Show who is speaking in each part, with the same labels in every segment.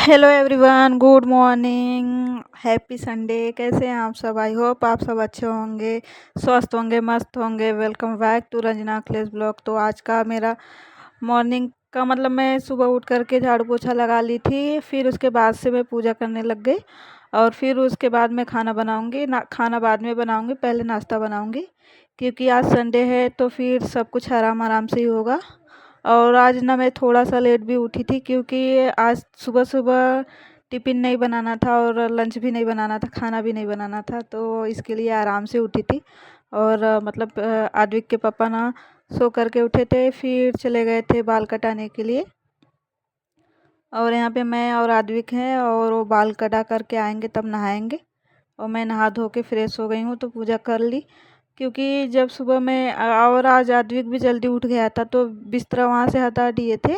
Speaker 1: Hello everyone, good morning, happy Sunday. कैसे हैं आप सब? आई होप आप सब अच्छे होंगे, स्वस्थ होंगे, मस्त होंगे। Welcome back to Ranjana class blog. तो आज का मेरा मॉर्निंग का मतलब मैं सुबह उठ करके झाड़ू पोछा लगा ली थी, फिर उसके बाद से मैं पूजा करने लग गई और फिर उसके बाद मैं खाना बनाऊंगी ना। खाना बाद में बनाऊंगी, पहले नाश्ता बनाऊंगी क्योंकि आज संडे है तो फिर सब कुछ आराम आराम से ही होगा। और आज ना मैं थोड़ा सा लेट भी उठी थी क्योंकि आज सुबह सुबह टिफ़िन नहीं बनाना था और लंच भी नहीं बनाना था, खाना भी नहीं बनाना था, तो इसके लिए आराम से उठी थी। और मतलब आद्विक के पापा ना सो करके उठे थे, फिर चले गए थे बाल कटाने के लिए। और यहाँ पे मैं और आद्विक हैं और वो बाल कटा करके आएंगे तब नहाएंगे। और मैं नहा धो के फ्रेश हो गई हूँ तो पूजा कर ली क्योंकि जब सुबह में और आज आद्विक भी जल्दी उठ गया था तो बिस्तरा वहाँ से हटा दिए थे।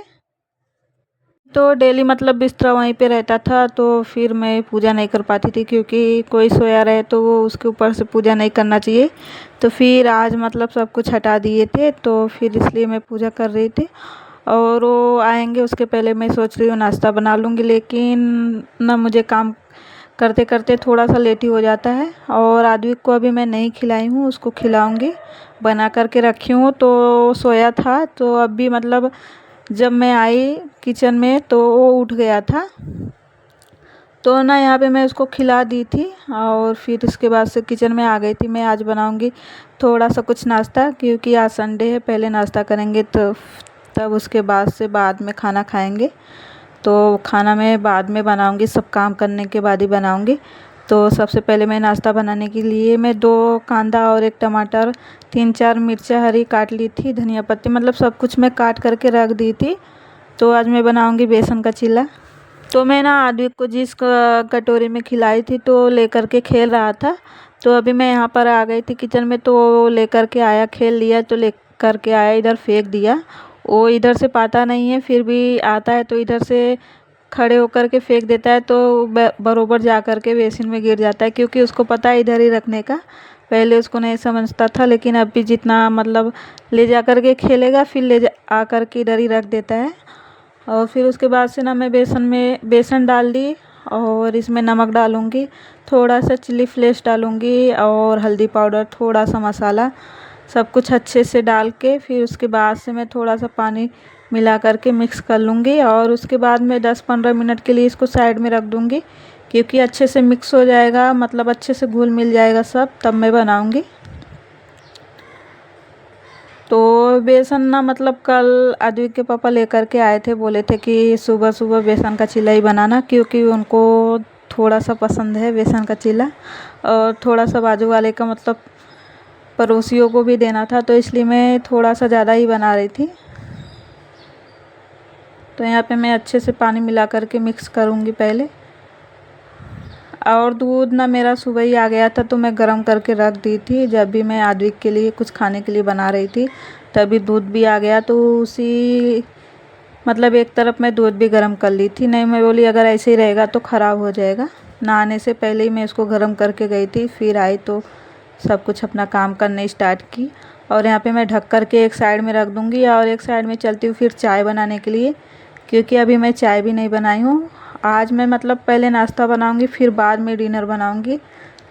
Speaker 1: तो डेली मतलब बिस्तरा वहीं पे रहता था तो फिर मैं पूजा नहीं कर पाती थी क्योंकि कोई सोया रहे तो वो उसके ऊपर से पूजा नहीं करना चाहिए। तो फिर आज मतलब सब कुछ हटा दिए थे तो फिर इसलिए मैं पूजा कर रही थी। और वो आएंगे उसके पहले मैं सोच रही हूँ नाश्ता बना लूँगी, लेकिन ना मुझे काम करते करते थोड़ा सा लेट ही हो जाता है। और आद्विक को अभी मैं नहीं खिलाई हूँ, उसको खिलाऊँगी। बना करके रखी हूँ तो सोया था, तो अभी मतलब जब मैं आई किचन में तो वो उठ गया था, तो ना यहाँ पे मैं उसको खिला दी थी और फिर उसके बाद से किचन में आ गई थी। मैं आज बनाऊँगी थोड़ा सा कुछ नाश्ता क्योंकि आज संडे है, पहले नाश्ता करेंगे तो तब उसके बाद से बाद में खाना खाएंगे। तो खाना मैं बाद में बनाऊंगी, सब काम करने के बाद ही बनाऊंगी। तो सबसे पहले मैं नाश्ता बनाने के लिए मैं 2 कांदा और 1 टमाटर, 3-4 मिर्चा हरी काट ली थी, धनिया पत्ती मतलब सब कुछ मैं काट करके रख दी थी। तो आज मैं बनाऊंगी बेसन का चिल्ला। तो मैं ना आद्विक को जिस कटोरी में खिलाई थी तो लेकर के खेल रहा था, तो अभी मैं यहाँ पर आ गई थी किचन में तो लेकर के आया, खेल लिया तो लेकर के आया, इधर फेंक दिया। वो इधर से पाता नहीं है, फिर भी आता है तो इधर से खड़े होकर के फेंक देता है तो बरोबर जा कर के बेसिन में गिर जाता है क्योंकि उसको पता है इधर ही रखने का। पहले उसको नहीं समझता था, लेकिन अभी जितना मतलब ले जा कर के खेलेगा फिर ले जा आ कर के इधर ही रख देता है। और फिर उसके बाद से ना मैं बेसन डाल दी और इसमें नमक डालूँगी, थोड़ा सा चिली फ्लेक्स डालूँगी और हल्दी पाउडर, थोड़ा सा मसाला, सब कुछ अच्छे से डाल के फिर उसके बाद से मैं थोड़ा सा पानी मिला करके मिक्स कर लूँगी। और उसके बाद मैं 10-15 मिनट के लिए इसको साइड में रख दूँगी क्योंकि अच्छे से मिक्स हो जाएगा, मतलब अच्छे से घुल मिल जाएगा सब, तब मैं बनाऊँगी। तो बेसन ना मतलब कल आद्विक के पापा लेकर के आए थे, बोले थे कि सुबह सुबह बेसन का चिल्ला ही बनाना क्योंकि उनको थोड़ा सा पसंद है बेसन का चिल्ला। और थोड़ा सा बाजू वाले का मतलब पड़ोसियों को भी देना था तो इसलिए मैं थोड़ा सा ज़्यादा ही बना रही थी। तो यहाँ पे मैं अच्छे से पानी मिला करके मिक्स करूँगी पहले। और दूध ना मेरा सुबह ही आ गया था तो मैं गरम करके रख दी थी, जब भी मैं आद्विक के लिए कुछ खाने के लिए बना रही थी तभी दूध भी आ गया, तो उसी मतलब एक तरफ मैं दूध भी गर्म कर ली थी। नहीं, मैं बोली अगर ऐसे ही रहेगा तो ख़राब हो जाएगा। नहाने से पहले ही मैं इसको गर्म करके गई थी, फिर आई तो सब कुछ अपना काम करने स्टार्ट की। और यहाँ पे मैं ढक कर के एक साइड में रख दूँगी और एक साइड में चलती हूँ फिर चाय बनाने के लिए क्योंकि अभी मैं चाय भी नहीं बनाई हूँ। आज मैं मतलब पहले नाश्ता बनाऊँगी फिर बाद में डिनर बनाऊँगी,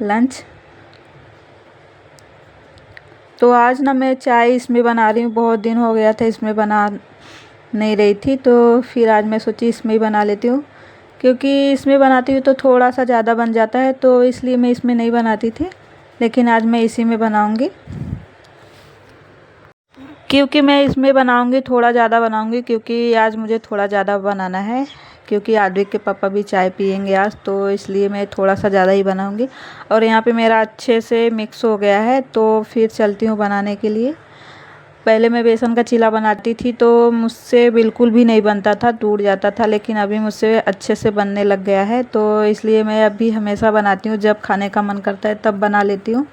Speaker 1: लंच। तो आज ना मैं चाय इसमें बना रही हूँ, बहुत दिन हो गया था इसमें बना नहीं रही थी तो फिर आज मैं सोची इसमें ही बना लेती हूँ क्योंकि इसमें बनाती हूँ तो थोड़ा सा ज़्यादा बन जाता है, तो इसलिए मैं इसमें नहीं बनाती थी, लेकिन आज मैं इसी में बनाऊँगी क्योंकि मैं इसमें बनाऊँगी थोड़ा ज़्यादा बनाऊँगी क्योंकि आज मुझे थोड़ा ज़्यादा बनाना है क्योंकि आद्विक के पापा भी चाय पियेंगे आज, तो इसलिए मैं थोड़ा सा ज़्यादा ही बनाऊँगी। और यहाँ पे मेरा अच्छे से मिक्स हो गया है तो फिर चलती हूँ बनाने के लिए। पहले मैं बेसन का चीला बनाती थी तो मुझसे बिल्कुल भी नहीं बनता था, टूट जाता था, लेकिन अभी मुझसे अच्छे से बनने लग गया है तो इसलिए मैं अभी हमेशा बनाती हूँ, जब खाने का मन करता है तब बना लेती हूँ।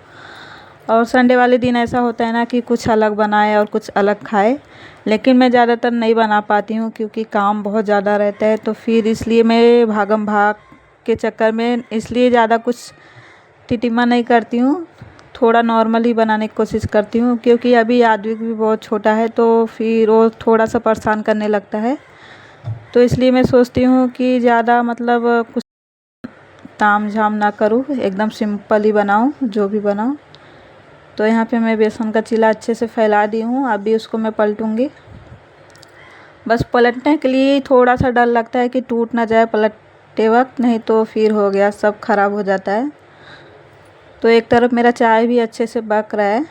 Speaker 1: और संडे वाले दिन ऐसा होता है ना कि कुछ अलग बनाए और कुछ अलग खाए, लेकिन मैं ज़्यादातर नहीं बना पाती हूँ क्योंकि काम बहुत ज़्यादा रहता है, तो फिर इसलिए मैं भागम भाग के चक्कर में इसलिए ज़्यादा कुछ टिटिमा नहीं करती हूँ, थोड़ा नॉर्मल ही बनाने की कोशिश करती हूँ क्योंकि अभी आद्विक भी बहुत छोटा है तो फिर वो थोड़ा सा परेशान करने लगता है। तो इसलिए मैं सोचती हूँ कि ज़्यादा मतलब कुछ ताम झाम ना करूँ, एकदम सिंपल ही बनाऊँ जो भी बनाऊँ। तो यहाँ पे मैं बेसन का चीला अच्छे से फैला दी हूँ। अभी उसको मैं पलटूँगी। बस पलटने के लिए थोड़ा सा डर लगता है कि टूट ना जाए पलटते वक्त, नहीं तो फिर हो गया, सब खराब हो जाता है। तो एक तरफ मेरा चाय भी अच्छे से पक रहा है,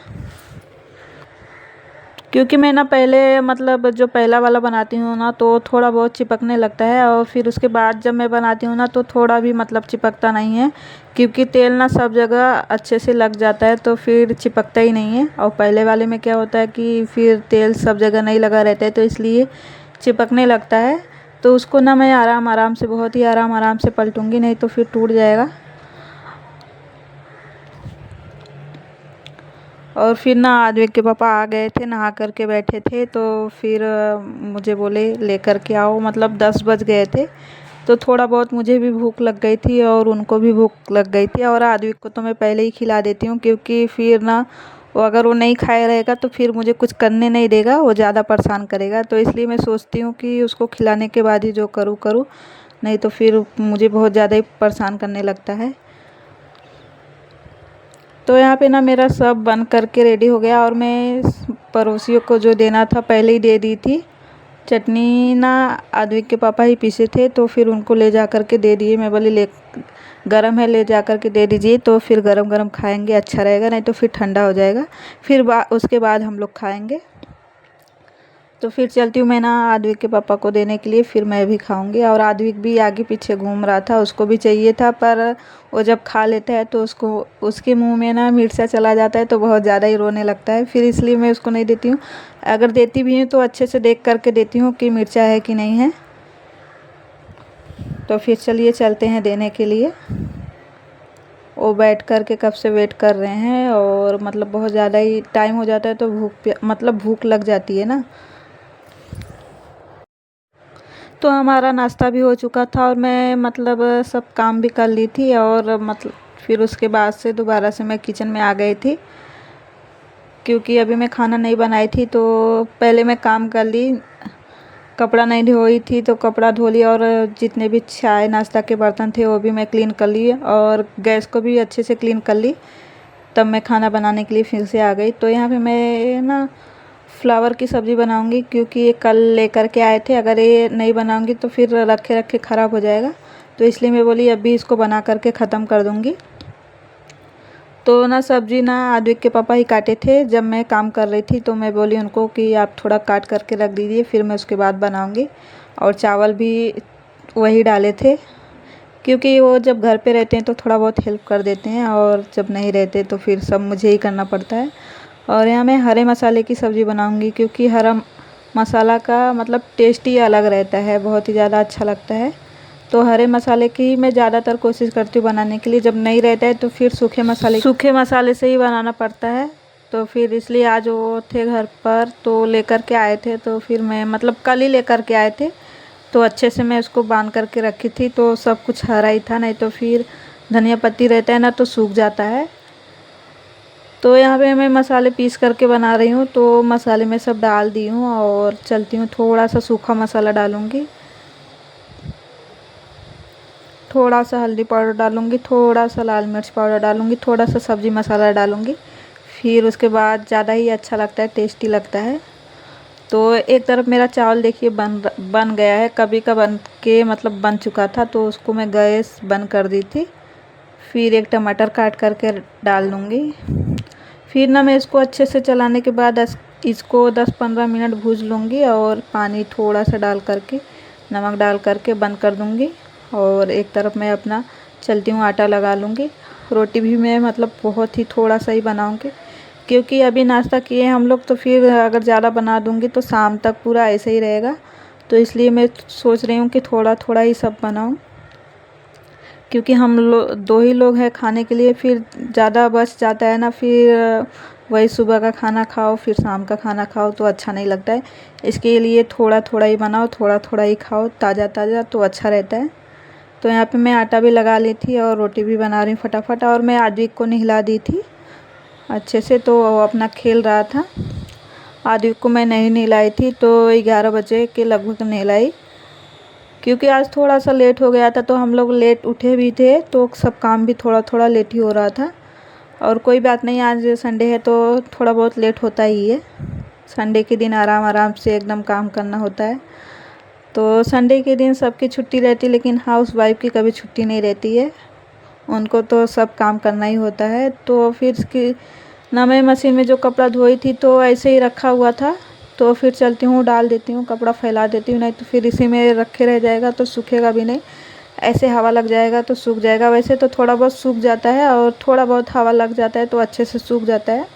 Speaker 1: क्योंकि मैं ना पहले मतलब जो पहला वाला बनाती हूँ ना तो थोड़ा बहुत चिपकने लगता है, और फिर उसके बाद जब मैं बनाती हूँ ना तो थोड़ा भी मतलब चिपकता नहीं है, क्योंकि तेल ना सब जगह अच्छे से लग जाता है तो फिर चिपकता ही नहीं है। और पहले वाले में क्या होता है कि फिर तेल सब जगह नहीं लगा रहता है तो इसलिए चिपकने लगता है। तो उसको ना मैं आराम आराम से, बहुत ही आराम से पलटूँगी, नहीं तो फिर टूट जाएगा। और फिर ना आद्विक के पापा आ गए थे, नहा करके बैठे थे, तो फिर मुझे बोले लेकर के आओ, मतलब 10 बज गए थे। तो थोड़ा बहुत मुझे भी भूख लग गई थी और उनको भी भूख लग गई थी। और आद्विक को तो मैं पहले ही खिला देती हूँ, क्योंकि फिर ना वो अगर वो नहीं खाया रहेगा तो फिर मुझे कुछ करने नहीं देगा, वो ज़्यादा परेशान करेगा। तो इसलिए मैं सोचती हूँ कि उसको खिलाने के बाद ही जो करूँ, नहीं तो फिर मुझे बहुत ज़्यादा ही परेशान करने लगता है। तो यहाँ पे ना मेरा सब बन करके रेडी हो गया, और मैं पड़ोसियों को जो देना था पहले ही दे दी थी। चटनी ना आद्विक के पापा ही पीसे थे, तो फिर उनको ले जा कर के दे दिए। मैं बोली ले गरम है, ले जा कर के दे दीजिए, तो फिर गरम गरम खाएंगे, अच्छा रहेगा, नहीं तो फिर ठंडा हो जाएगा, फिर उसके बाद हम लोग खाएंगे। तो फिर चलती हूँ मैं ना आद्विक के पापा को देने के लिए, फिर मैं भी खाऊंगी। और आद्विक भी आगे पीछे घूम रहा था, उसको भी चाहिए था, पर वो जब खा लेता है तो उसको उसके मुंह में ना मिर्चा चला जाता है तो बहुत ज़्यादा ही रोने लगता है, फिर इसलिए मैं उसको नहीं देती हूँ। अगर देती भी हूँ तो अच्छे से देख करके देती हूँ कि मिर्चा है कि नहीं है। तो फिर चलिए चलते हैं देने के लिए। वो बैठ कर के कब से वेट कर रहे हैं, और मतलब बहुत ज़्यादा ही टाइम हो जाता है तो भूख लग जाती है ना। तो हमारा नाश्ता भी हो चुका था, और मैं मतलब सब काम भी कर ली थी, और मतलब फिर उसके बाद से दोबारा से मैं किचन में आ गई थी, क्योंकि अभी मैं खाना नहीं बनाई थी। तो पहले मैं काम कर ली, कपड़ा नहीं धोई थी तो कपड़ा धो लिया, और जितने भी चाय नाश्ता के बर्तन थे वो भी मैं क्लीन कर ली, और गैस को भी अच्छे से क्लीन कर ली। तब मैं खाना बनाने के लिए फिर से आ गई। तो यहाँ पे मैं ना फ्लावर की सब्ज़ी बनाऊंगी, क्योंकि ये कल लेकर के आए थे, अगर ये नहीं बनाऊंगी तो फिर रखे रखे ख़राब हो जाएगा। तो इसलिए मैं बोली अभी इसको बना करके ख़त्म कर दूंगी। तो ना सब्ज़ी ना आद्विक के पापा ही काटे थे जब मैं काम कर रही थी, तो मैं बोली उनको कि आप थोड़ा काट करके रख दीजिए, फिर मैं उसके बाद बनाऊंगी। और चावल भी वही डाले थे, क्योंकि वो जब घर पे रहते हैं तो थोड़ा बहुत हेल्प कर देते हैं, और जब नहीं रहते तो फिर सब मुझे ही करना पड़ता है। और यहाँ मैं हरे मसाले की सब्ज़ी बनाऊंगी, क्योंकि हरा मसाला का मतलब टेस्ट ही अलग रहता है, बहुत ही ज़्यादा अच्छा लगता है। तो हरे मसाले की मैं ज़्यादातर कोशिश करती हूँ बनाने के लिए, जब नहीं रहता है तो फिर सूखे मसाले से ही बनाना पड़ता है। तो फिर इसलिए आज वो थे घर पर तो लेकर के आए थे, तो फिर मैं मतलब कल ही लेकर के आए थे, तो अच्छे से मैं उसको बांध करके रखी थी, तो सब कुछ हरा ही था, नहीं तो फिर धनिया पत्ती रहता है ना तो सूख जाता है। तो यहाँ पे मैं मसाले पीस करके बना रही हूँ, तो मसाले में सब डाल दी हूँ, और चलती हूँ थोड़ा सा सूखा मसाला डालूँगी, थोड़ा सा हल्दी पाउडर डालूँगी, थोड़ा सा लाल मिर्च पाउडर डालूँगी, थोड़ा सा सब्ज़ी मसाला डालूँगी। फिर उसके बाद ज़्यादा ही अच्छा लगता है, टेस्टी लगता है। तो एक तरफ मेरा चावल देखिए बन गया है, कभी का बन के मतलब बन चुका था, तो उसको मैं गैस बंद कर दी थी। फिर एक टमाटर काट करके डाल दूँगी। फिर ना मैं इसको अच्छे से चलाने के बाद इसको 10-15 मिनट भूज लूँगी, और पानी थोड़ा सा डाल करके, नमक डाल करके बंद कर दूँगी। और एक तरफ मैं अपना चलती हूँ आटा लगा लूँगी। रोटी भी मैं मतलब बहुत ही थोड़ा सा ही बनाऊँगी, क्योंकि अभी नाश्ता किए हम लोग, तो फिर अगर ज़्यादा बना दूँगी तो शाम तक पूरा ऐसे ही रहेगा। तो इसलिए मैं सोच रही हूँ कि थोड़ा थोड़ा ही सब बनाऊँ, क्योंकि हम लोग 2 ही लोग हैं खाने के लिए, फिर ज़्यादा बच जाता है ना, फिर वही सुबह का खाना खाओ फिर शाम का खाना खाओ तो अच्छा नहीं लगता है। इसके लिए थोड़ा थोड़ा ही बनाओ, थोड़ा थोड़ा ही खाओ, ताज़ा ताज़ा तो अच्छा रहता है। तो यहाँ पे मैं आटा भी लगा ली थी और रोटी भी बना रही हूँ फटाफट, और मैं आद्विक को नहला दी थी अच्छे से, तो वो अपना खेल रहा था। आद्विक को मैं नहीं नहलाई थी, तो 11 बजे के लगभग नहलाई। क्योंकि आज थोड़ा सा लेट हो गया था, तो हम लोग लेट उठे भी थे, तो सब काम भी थोड़ा थोड़ा लेट ही हो रहा था। और कोई बात नहीं, आज संडे है तो थोड़ा बहुत लेट होता ही है। संडे के दिन आराम आराम से एकदम काम करना होता है। तो संडे के दिन सबकी छुट्टी रहती है, लेकिन हाउस वाइफ की कभी छुट्टी नहीं रहती है। उनको तो सब काम करना ही होता है। तो फिर इसकी ना, मैं मशीन में जो कपड़ा धोई थी तो ऐसे ही रखा हुआ था, तो फिर चलती हूँ, डाल देती हूँ, कपड़ा फैला देती हूँ, नहीं तो फिर इसी में रखे रह जाएगा तो सूखेगा भी नहीं। ऐसे हवा लग जाएगा तो सूख जाएगा। वैसे तो थोड़ा बहुत सूख जाता है, और थोड़ा बहुत हवा लग जाता है तो अच्छे से सूख जाता है।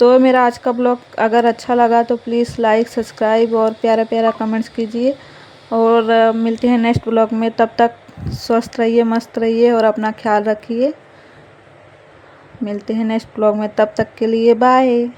Speaker 1: तो मेरा आज का ब्लॉग अगर अच्छा लगा तो प्लीज़ लाइक, सब्सक्राइब और प्यारा प्यारा कमेंट्स कीजिए। और मिलते हैं नेक्स्ट ब्लॉग में। तब तक स्वस्थ रहिए, मस्त रहिए और अपना ख्याल रखिए। मिलते हैं नेक्स्ट ब्लॉग में, तब तक के लिए बाय।